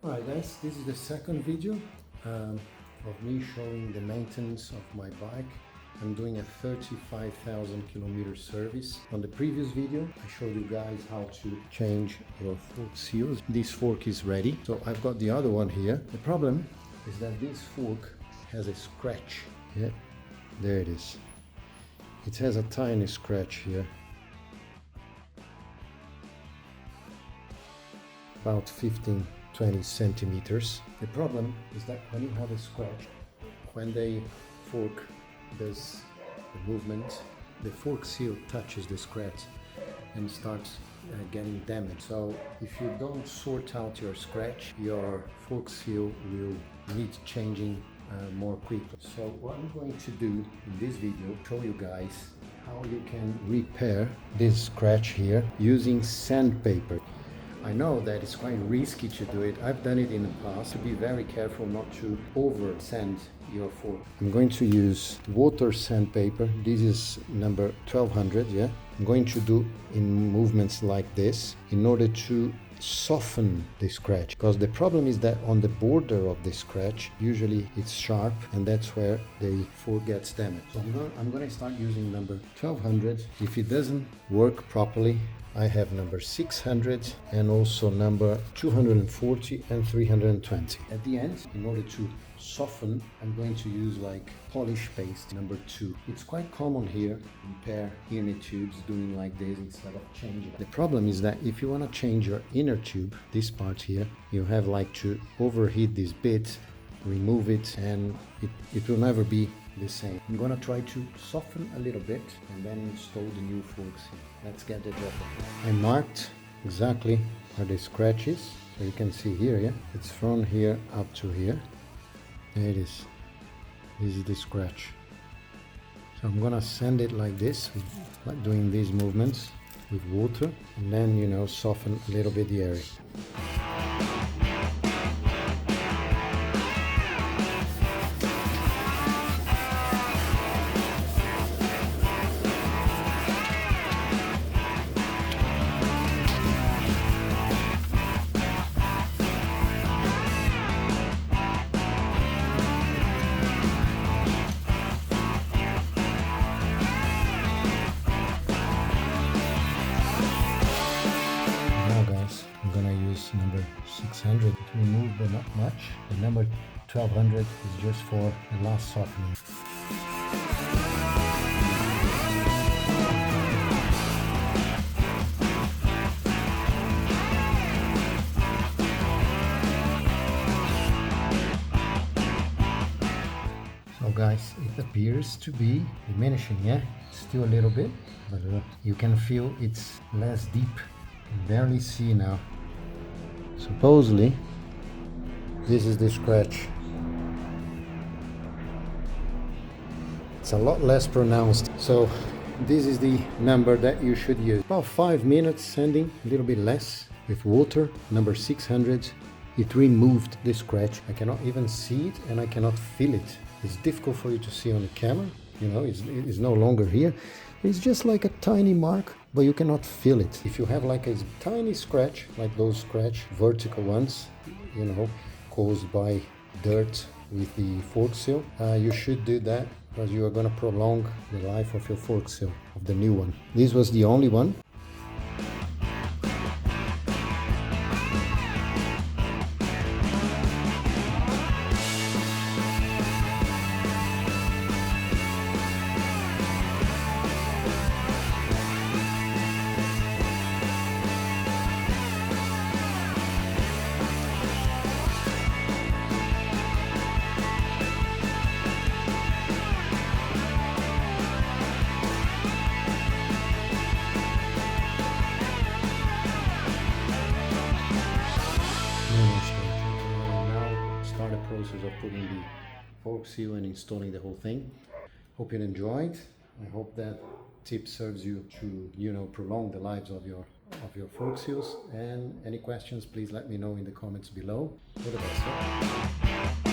Alright guys, this is the second video of me showing the maintenance of my bike. I'm doing a 35,000 kilometer service. On the previous video I showed you guys how to change your fork seals. This fork is ready, so I've got the other one here. The problem is that this fork has a scratch. Yeah, there it is. It has a tiny scratch here, about 15-20 centimeters. The problem is that when you have a scratch, when the fork does the movement, the fork seal touches the scratch and starts getting damaged. So if you don't sort out your scratch, your fork seal will need changing more quickly. So what I'm going to do in this video, show you guys how you can repair this scratch here using sandpaper. I know that it's quite risky to do it. I've done it in the past. To be very careful not to over sand your fork. I'm going to use water sandpaper. This is number 1200, yeah. I'm going to do in movements like this in order to soften the scratch, because the problem is that on the border of the scratch usually it's sharp and that's where the fork gets damaged. So I'm going to start using number 1200. If it doesn't work properly, I have number 600 and also number 240 and 320. At the end, in order to soften, I'm going to use like polish paste number 2. It's quite common here, repair inner tubes doing like this instead of changing. The problem is that if you want to change your inner tube, this part here, you have like to overheat this bit, remove it, and it will never be the same. I'm gonna try to soften a little bit and then install the new forks here. Let's get the job done. I marked exactly where the scratch is, so you can see here, yeah, it's from here up to here. There it is. This is the scratch. So I'm gonna sand it like this, like doing these movements with water, and then, you know, soften a little bit the area. Number 600 to remove, but not much. The number 1200 is just for the last softening. So guys, it appears to be diminishing, yeah? Still a little bit, but you can feel it's less deep. You can barely see now. Supposedly, this is the scratch. It's a lot less pronounced. So this is the number that you should use. About 5 minutes sanding, a little bit less, with water, number 600. It removed the scratch. I cannot even see it and I cannot feel it. It's difficult for you to see on the camera. You know, it's no longer here. It's just like a tiny mark, but you cannot feel it. If you have like a tiny scratch, like those vertical ones, you know, caused by dirt with the fork seal, you should do that, because you are going to prolong the life of your fork seal, of the new one. This was the only one. Process of putting the fork seal and installing the whole thing. Hope you enjoyed. I hope that tip serves you to, you know, prolong the lives of your fork seals. And any questions, please let me know in the comments below. All the best.